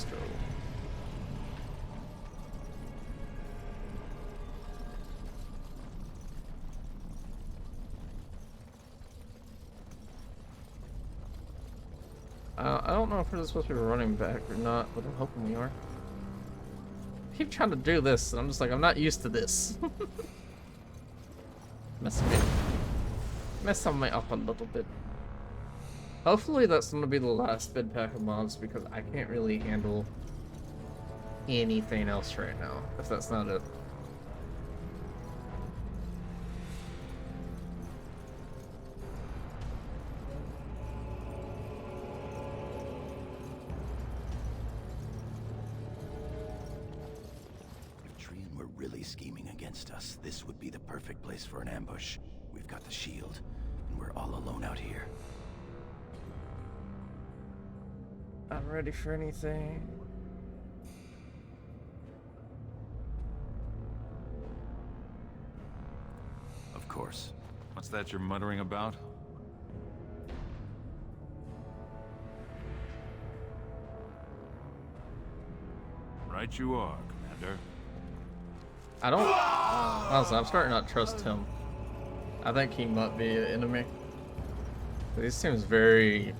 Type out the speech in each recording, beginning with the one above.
Let's go. I don't know if we're supposed to be running back or not, but I'm hoping we are. I keep trying to do this, and I'm just like, I'm not used to this. Messing me up a little bit. Hopefully that's going to be the last bid pack of mobs, because I can't really handle anything else right now, if that's not it. Really scheming against us, this would be the perfect place for an ambush. We've got the shield, and we're all alone out here. I'm ready for anything. Of course. What's that you're muttering about? Right you are, Commander. I don't. Honestly, I'm starting to not trust him. I think he might be an enemy. He seems very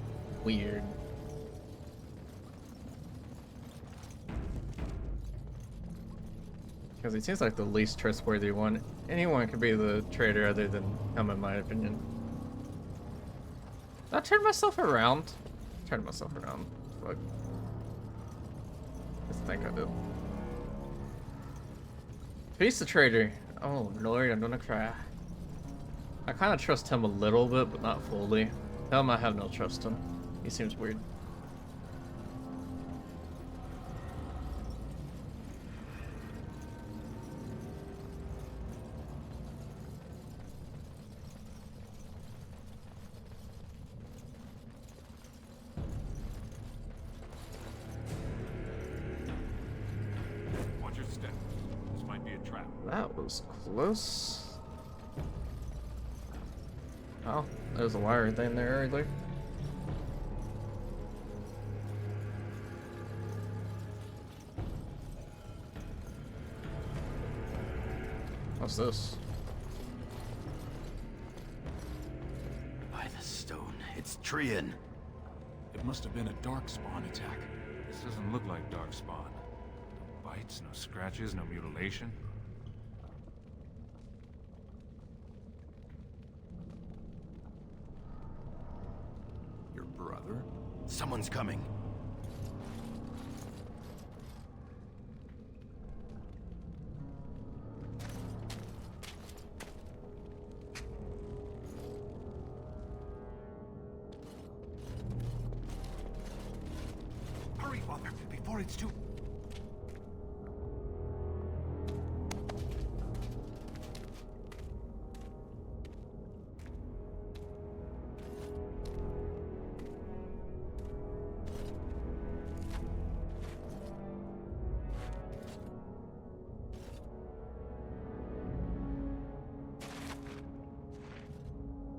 weird. Because he seems like the least trustworthy one. Anyone could be the traitor other than him, in my opinion. Did I turn myself around? Turn myself around. Fuck. I think I did. He's the traitor. Oh Lord, I'm gonna cry. I kind of trust him a little bit, but not fully. Tell him I have no trust in him. He seems weird. Watch your step. This might be a trap. That was close. Oh, there's a wire thing there earlier. What's this? By the stone, it's Trian. It must have been a darkspawn attack. This doesn't look like darkspawn. No bites, no scratches, no mutilation. Your brother? Someone's coming. Hurry, Father, before it's too...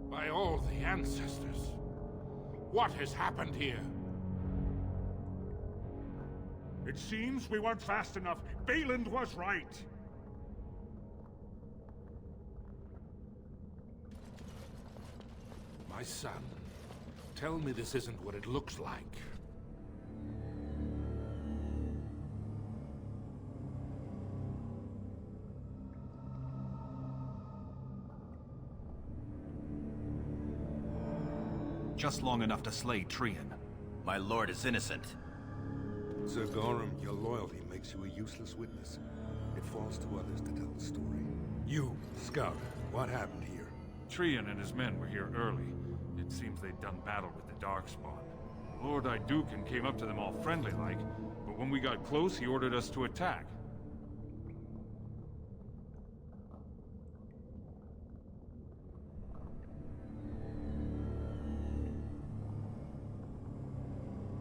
By all the ancestors, what has happened here? It seems we weren't fast enough. Valand was right. My son, tell me this isn't what it looks like. Just long enough to slay Trian. My lord is innocent. Sir Gorham, your loyalty makes you a useless witness. It falls to others to tell the story. You, Scout, what happened here? Trian and his men were here early. It seems they'd done battle with the Darkspawn. Lord Iduken came up to them all friendly-like, but when we got close, he ordered us to attack.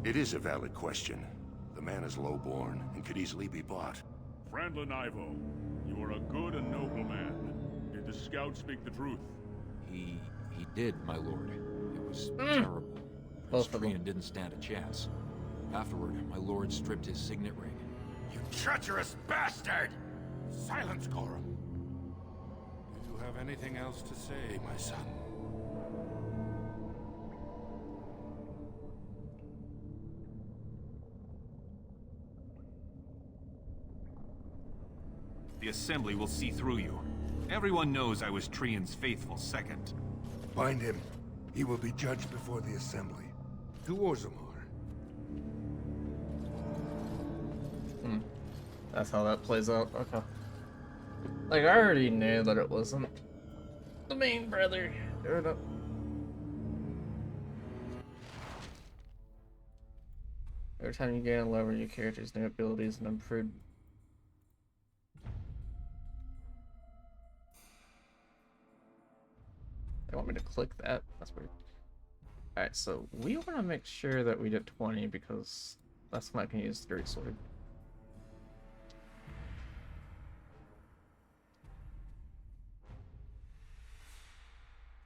It is a valid question. The man is low-born and could easily be bought. Frandlin Ivo, you are a good and noble man. Did the scout speak the truth? He did, my lord. It was terrible. Both of them. Trian didn't stand a chance. Afterward, my lord stripped his signet ring. You treacherous bastard! Silence, Gorham. Do you have anything else to say, my son? The Assembly will see through you. Everyone knows I was Trian's faithful second. Find him. He will be judged before the Assembly. To Orzammar. That's how that plays out. Okay. Like, I already knew that it wasn't the main brother. Every time you gain a level, your character's new abilities and improved. They want me to click that? That's weird. Alright, so we want to make sure that we get 20 because that's when I can use the Great Sword.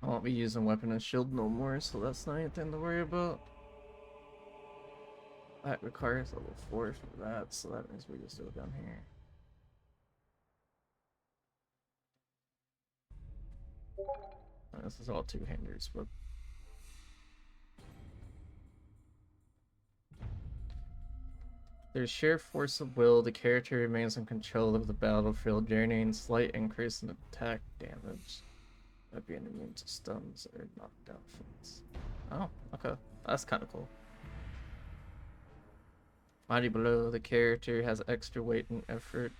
I won't be using weapon and shield no more, so that's not anything to worry about. That requires level 4 for that, so that means we just do it down here. This is all two-handers, but there's sheer force of will. The character remains in control of the battlefield, generating slight increase in attack damage by being immune to stuns or knockdown effects. Oh, okay, that's kind of cool. Mighty Blow. The character has extra weight and effort.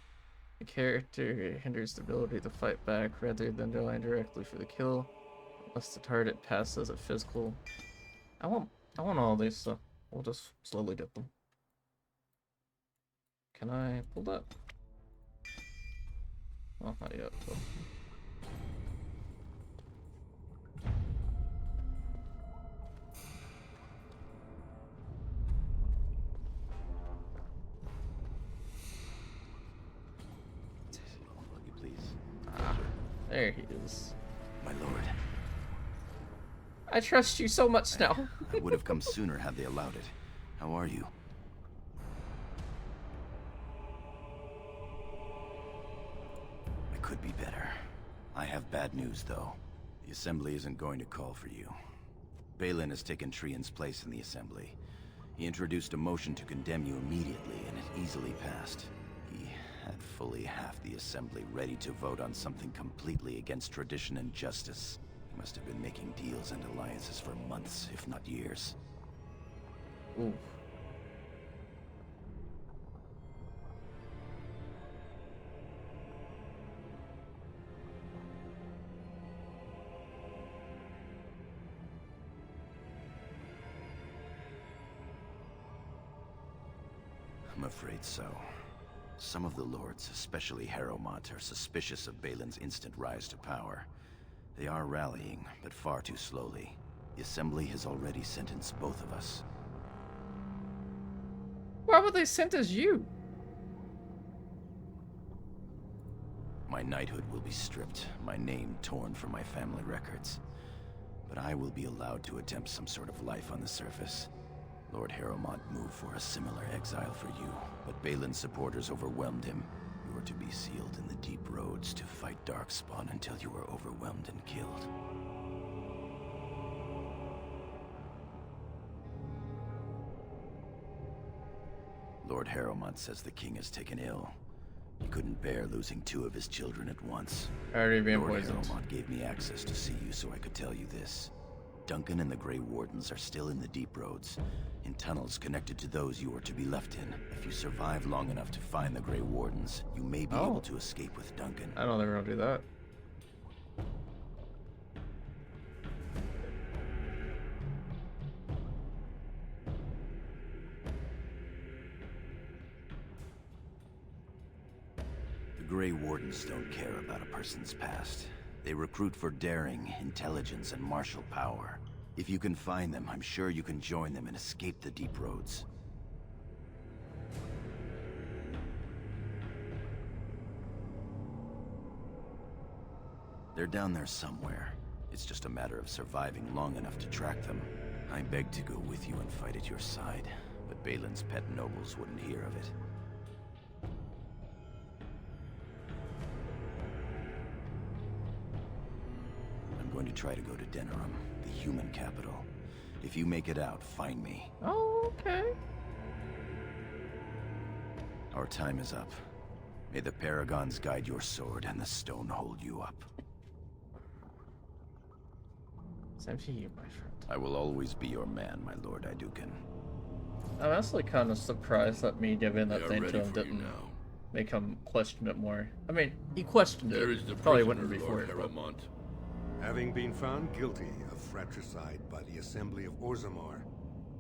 The character hinders the ability to fight back rather than relying directly for the kill. Unless the target passes a physical. I want all these, so we'll just slowly get them. Can I pull that? Well, not yet. So. Ah, there he is. My lord. I trust you so much now. I would have come sooner had they allowed it. How are you? I could be better. I have bad news, though. The Assembly isn't going to call for you. Balin has taken Trian's place in the Assembly. He introduced a motion to condemn you immediately, and it easily passed. He had fully half the Assembly ready to vote on something completely against tradition and justice. He must have been making deals and alliances for months, if not years. Ooh. I'm afraid so. Some of the lords, especially Harrowmont, are suspicious of Balin's instant rise to power. They are rallying, but far too slowly. The Assembly has already sentenced both of us. Why would they sentence you? My knighthood will be stripped, my name torn from my family records. But I will be allowed to attempt some sort of life on the surface. Lord Harrowmont moved for a similar exile for you, but Balin's supporters overwhelmed him. You were to be sealed in the deep roads to fight Darkspawn until you were overwhelmed and killed. Lord Harrowmont says the king is taken ill. He couldn't bear losing 2 of his children at once. Already being Lord poisoned. Harrowmont gave me access to see you so I could tell you this. Duncan and the Grey Wardens are still in the deep roads, in tunnels connected to those you are to be left in. If you survive long enough to find the Grey Wardens, you may be able to escape with Duncan. I don't think we're gonna do that. The Grey Wardens don't care about a person's past. They recruit for daring, intelligence, and martial power. If you can find them, I'm sure you can join them and escape the deep roads. They're down there somewhere. It's just a matter of surviving long enough to track them. I beg to go with you and fight at your side, but Balin's pet nobles wouldn't hear of it. I'm going to try to go to Denerim, the human capital. If you make it out, find me. Oh, okay. Our time is up. May the Paragons guide your sword and the stone hold you up. Same to you, my friend. I will always be your man, my Lord Iduken. I'm actually kind of surprised that me giving that thing to him didn't make him question it more. I mean, he questioned There it. is the Probably prisoner, wouldn't before Lord it. But... Harrowmont. Having been found guilty of fratricide by the Assembly of Orzammar,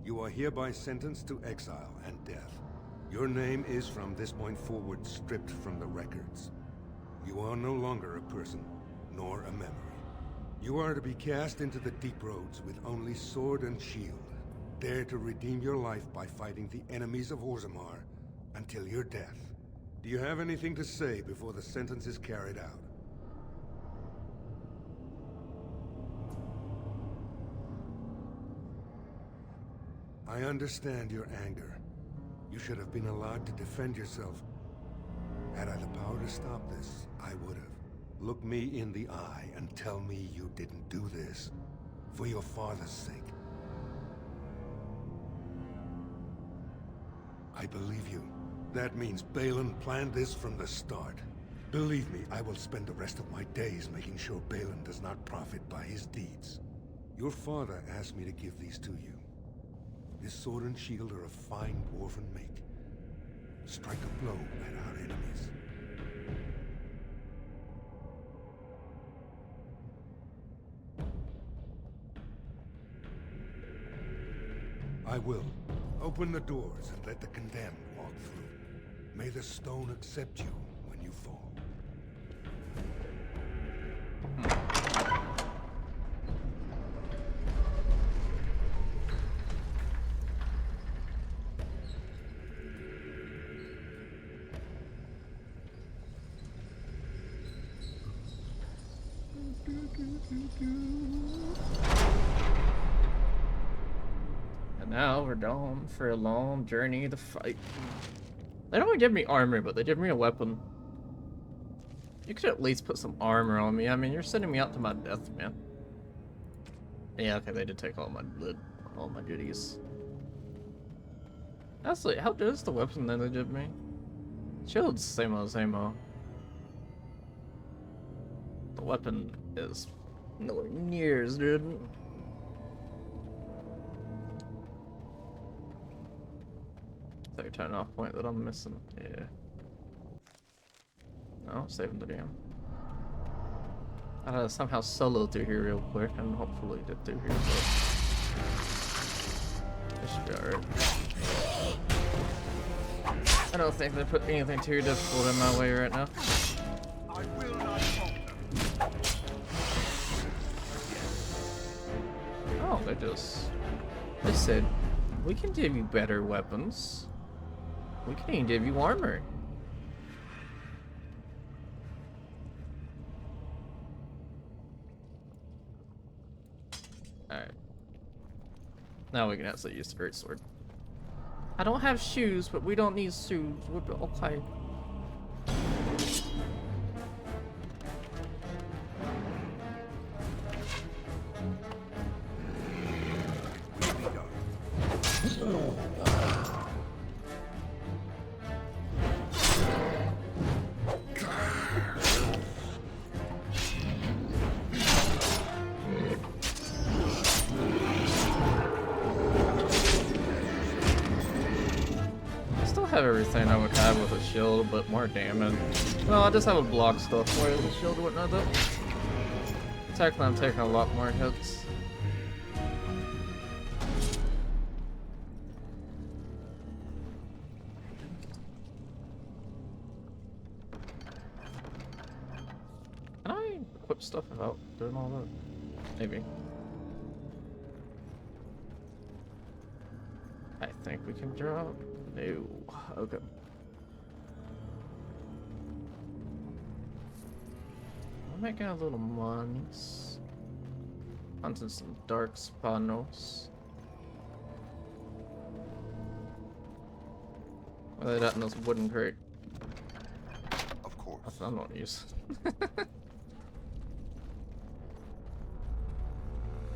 you are hereby sentenced to exile and death. Your name is from this point forward stripped from the records. You are no longer a person, nor a memory. You are to be cast into the deep roads with only sword and shield. Dare to redeem your life by fighting the enemies of Orzammar until your death. Do you have anything to say before the sentence is carried out? I understand your anger. You should have been allowed to defend yourself. Had I the power to stop this, I would have. Look me in the eye and tell me you didn't do this for your father's sake. I believe you. That means Balin planned this from the start. Believe me, I will spend the rest of my days making sure Balin does not profit by his deeds. Your father asked me to give these to you. This sword and shield are of fine dwarven make. Strike a blow at our enemies. I will. Open the doors and let the condemned walk through. May the stone accept you when you fall. And now we're going for a long journey to fight. They don't give me armor, but they give me a weapon. You could at least put some armor on me. I mean, you're sending me out to my death, man. Yeah, okay, they did take all my goodies. Honestly, how good is the weapon that they give me? Shield's same old, same old. The weapon is nowhere near as good. Is that turn off point that I'm missing? Yeah. No, saving the game. I gotta somehow solo through here real quick and hopefully get through here. But this should be alright. I don't think they put anything too difficult in my way right now. I will not falter. Oh, they said, we can give you better weapons. We can even give you armor. Alright. Now we can actually use the greatsword. I don't have shoes, but we don't need shoes. We're okay. Have everything I would have with a shield, but more damage. Well, I just have a block stuff where the shield wouldn't have that. Technically, I'm taking a lot more hits. Can I equip stuff without doing all that? Maybe. I think we can drop. No. Okay. I'm making a little monies. Hunting some dark spanos. What are they got in this wooden crate? Of course. That's what I'm not use.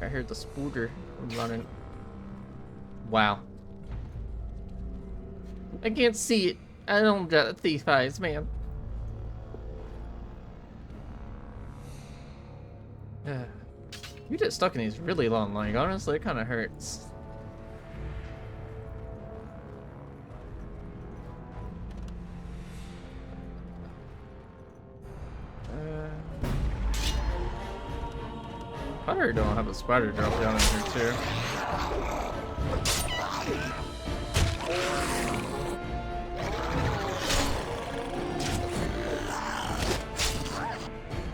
I heard the spooter running. Wow. I can't see it. I don't got thief eyes, man. You get stuck in these really long, like, honestly, it kind of hurts. I already don't have a spider drop down in here, too.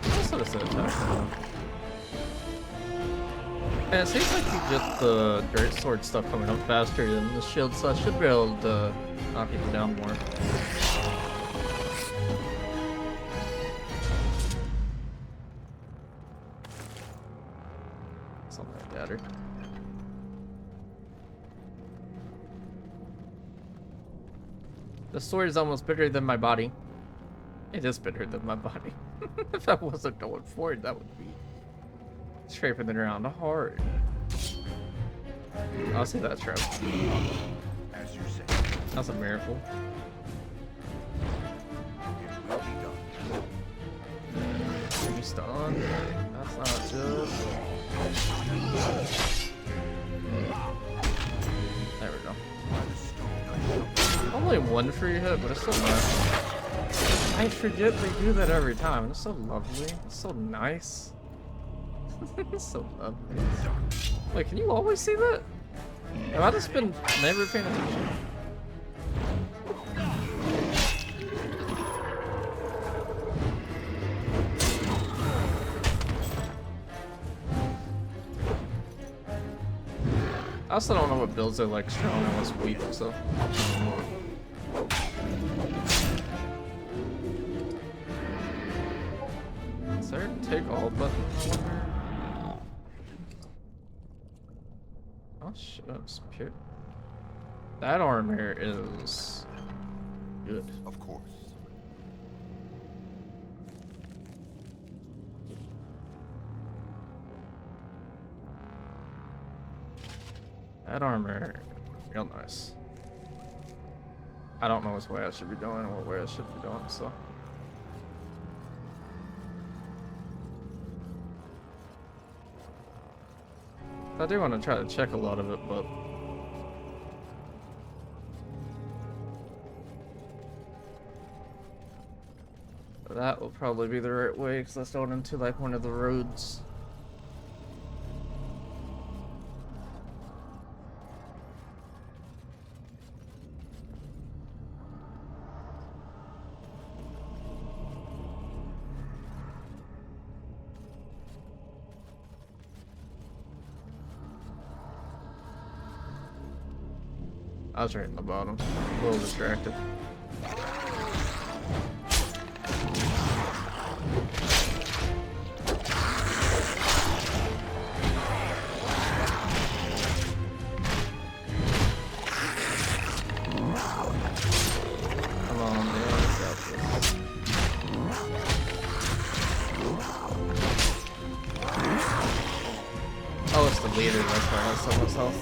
What sort of set attack now? And it seems like you get the dirt sword stuff coming up faster than the shield, so I should be able to knock people down more. Something like that, or... The sword is almost bigger than my body. It is bigger than my body. If I wasn't going for it, that would be scraping the ground hard. I'll see that trap. As you say, That's a miracle. it will be done. Are you stunned? That's not good. There we go. Only one free hit, but it's still nice. I forget they do that every time. It's so lovely. It's so nice. It's so lovely. Wait, can you always see that? Have I just been never paying attention? I also don't know what builds are like strong and what's weak, so. Is there a take all button? Oh shit, that's pure. That armor is good. Of course. That armor, real nice. I don't know which way I should be going or what way I should be going, so. I do want to try to check a lot of it, but that will probably be the right way because that's going into like one of the roads. I was right in the bottom. A little distracted. Come on, man. Let's got this. Oh, it's the leader. That's why I have so much health.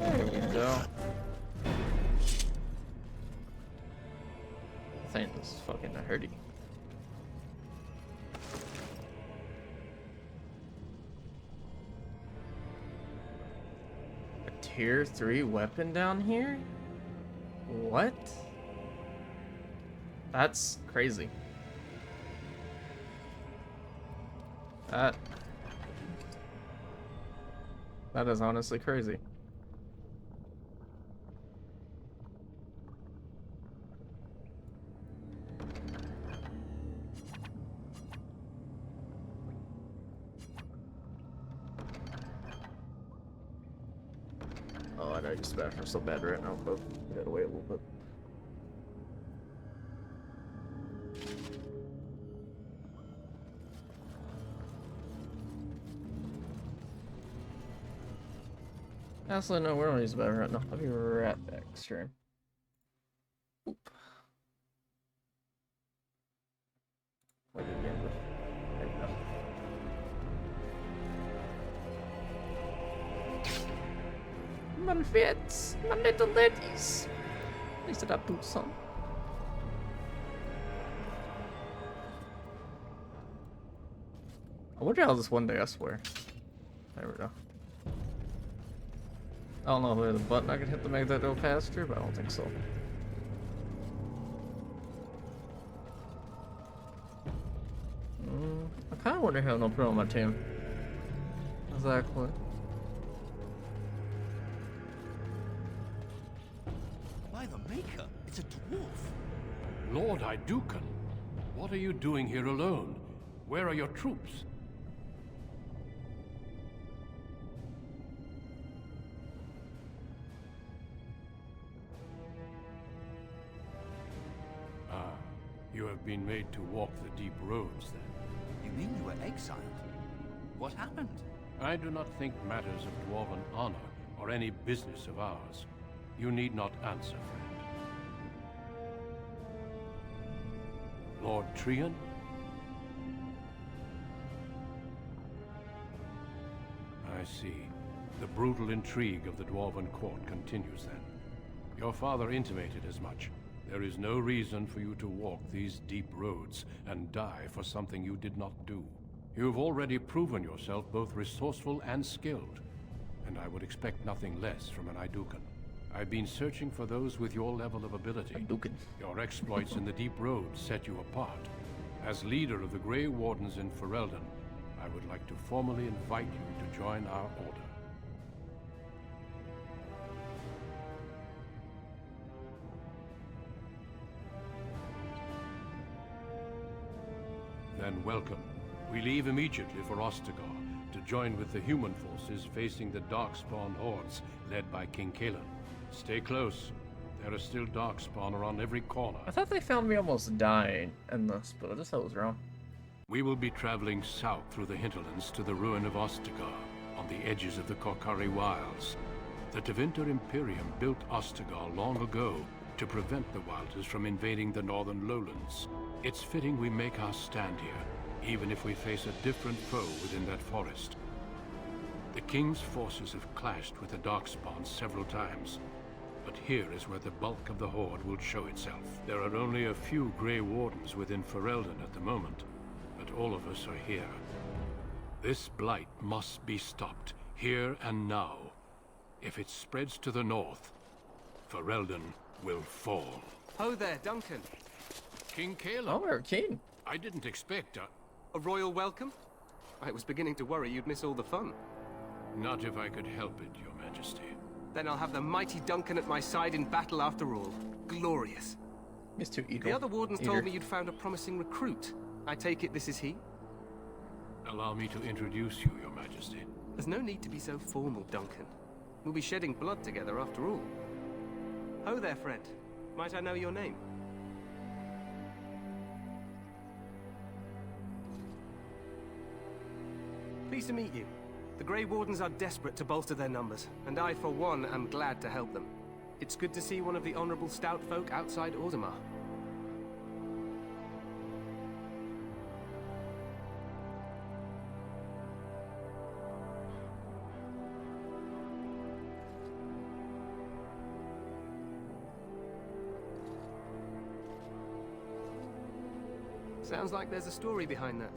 There we go. I think this is fucking hurty. A tier 3 weapon down here? What? That's crazy. That is honestly crazy. I use the bathroom so bad right now, but I gotta wait a little bit. Actually, no, we're gonna use the bathroom right now. I'll be right back, stream. Oop. Wait again. There we go. My fits, my little ladies. At least I got boots on. I wonder how this one day, I swear. There we go. I don't know if there's a button I can hit to make that go faster, but I don't think so. I kind of wonder how no pro on my team. Exactly. By the Maker, it's a dwarf. Lord Idukan, what are you doing here alone? Where are your troops? Ah, you have been made to walk the deep roads, then. You mean you were exiled? What happened? I do not think matters of dwarven honor are any business of ours. You need not answer, friend. Lord Trian? I see. The brutal intrigue of the Dwarven court continues then. Your father intimated as much. There is no reason for you to walk these deep roads and die for something you did not do. You have already proven yourself both resourceful and skilled, and I would expect nothing less from an Idukan. I've been searching for those with your level of ability. Idukan. Your exploits in the deep roads set you apart. As leader of the Grey Wardens in Ferelden, I would like to formally invite you to join our order. Then welcome. We leave immediately for Ostagar to join with the human forces facing the Darkspawn hordes led by King Kaelan. Stay close. There are still Darkspawn around every corner. I thought they found me almost dying in this, but I just thought it was wrong. We will be traveling south through the hinterlands to the ruin of Ostagar, on the edges of the Korcari Wilds. The Tevinter Imperium built Ostagar long ago to prevent the Wilders from invading the northern lowlands. It's fitting we make our stand here, even if we face a different foe within that forest. The King's forces have clashed with the Darkspawn several times, but here is where the bulk of the Horde will show itself. There are only a few Grey Wardens within Ferelden at the moment, but all of us are here. This blight must be stopped, here and now. If it spreads to the north, Ferelden will fall. Ho there, Duncan. King Kaelan. Oh, we're king. I didn't expect A royal welcome? I was beginning to worry you'd miss all the fun. Not if I could help it, Your Majesty. Then I'll have the mighty Duncan at my side in battle after all. Glorious. He's too eager. The other wardens told me you'd found a promising recruit. I take it this is he? Allow me to introduce you, Your Majesty. There's no need to be so formal, Duncan. We'll be shedding blood together after all. Ho there, friend. Might I know your name? Pleased to meet you. The Grey Wardens are desperate to bolster their numbers, and I, for one, am glad to help them. It's good to see one of the honorable stout folk outside Orzammar. Sounds like there's a story behind that.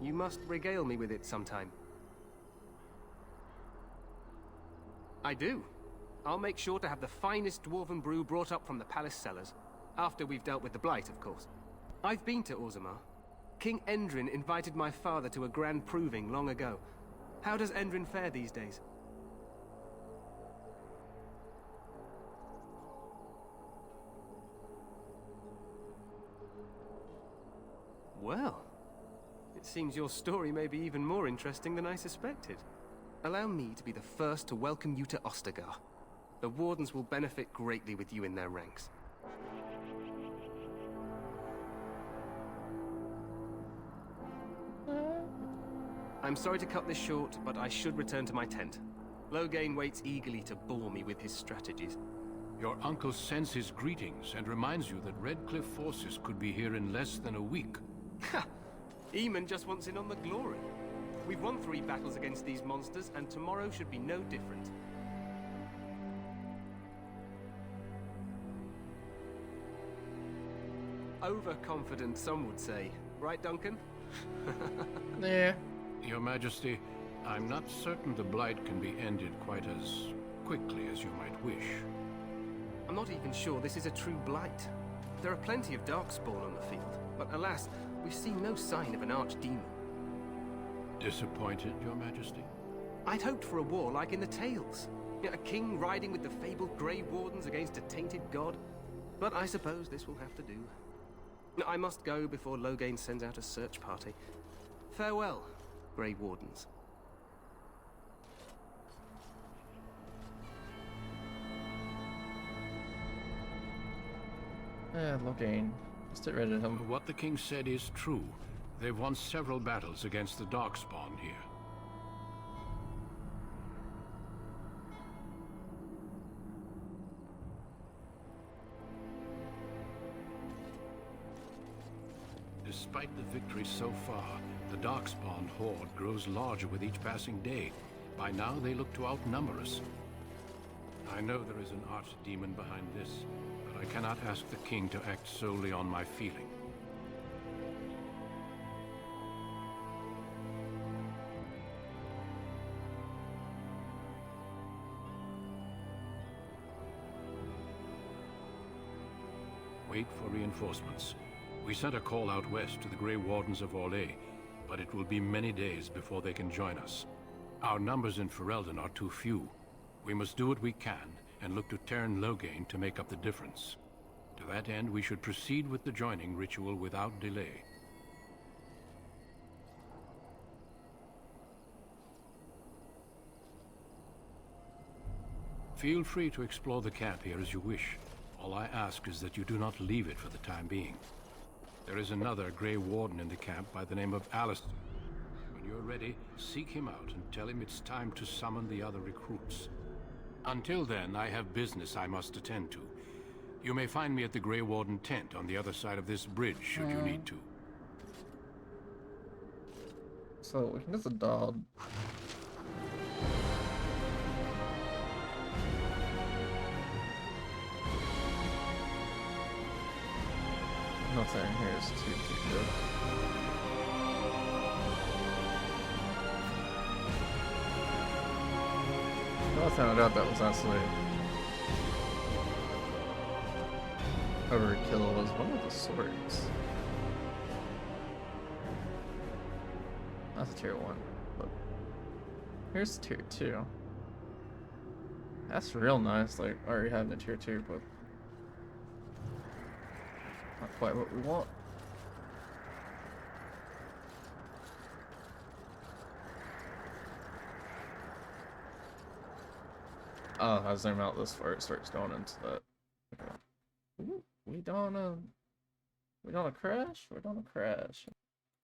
You must regale me with it sometime. I do. I'll make sure to have the finest dwarven brew brought up from the palace cellars. After we've dealt with the blight, of course. I've been to Orzammar. King Endrin invited my father to a grand proving long ago. How does Endrin fare these days? Well, it seems your story may be even more interesting than I suspected. Allow me to be the first to welcome you to Ostagar. The Wardens will benefit greatly with you in their ranks. I'm sorry to cut this short, but I should return to my tent. Loghain waits eagerly to bore me with his strategies. Your uncle sends his greetings and reminds you that Redcliffe forces could be here in less than a week. Ha! Eamon just wants in on the glory. We've won 3 battles against these monsters, and tomorrow should be no different. Overconfident, some would say. Right, Duncan? Yeah. Your Majesty, I'm not certain the Blight can be ended quite as quickly as you might wish. I'm not even sure this is a true blight. There are plenty of Darkspawn on the field, but alas, we've seen no sign of an archdemon. Disappointed, Your Majesty? I'd hoped for a war like in the tales. A king riding with the fabled Grey Wardens against a tainted god. But I suppose this will have to do. I must go before Loghain sends out a search party. Farewell, Grey Wardens. Loghain. Just get rid of him. What the king said is true. They've won several battles against the Darkspawn here. Despite the victories so far, the Darkspawn horde grows larger with each passing day. By now, they look to outnumber us. I know there is an archdemon behind this, but I cannot ask the king to act solely on my feeling. Wait for reinforcements. We sent a call out west to the Grey Wardens of Orlais, but it will be many days before they can join us. Our numbers in Ferelden are too few. We must do what we can and look to Teyrn Loghain to make up the difference. To that end, we should proceed with the joining ritual without delay. Feel free to explore the camp here as you wish. All I ask is that you do not leave it for the time being. There is another Grey Warden in the camp by the name of Alistair. When you're ready, seek him out and tell him it's time to summon the other recruits. Until then, I have business I must attend to. You may find me at the Grey Warden tent on the other side of this bridge, should you need to. So, we can get the dog. Nothing here is too good. I found out that was actually overkill was one of the swords. That's a tier 1, but here's tier 2. That's real nice, like already having a tier 2, but not quite what we want. Oh, I zoom out this far, it starts going into that. Okay. Ooh, we don't crash? We're gonna crash.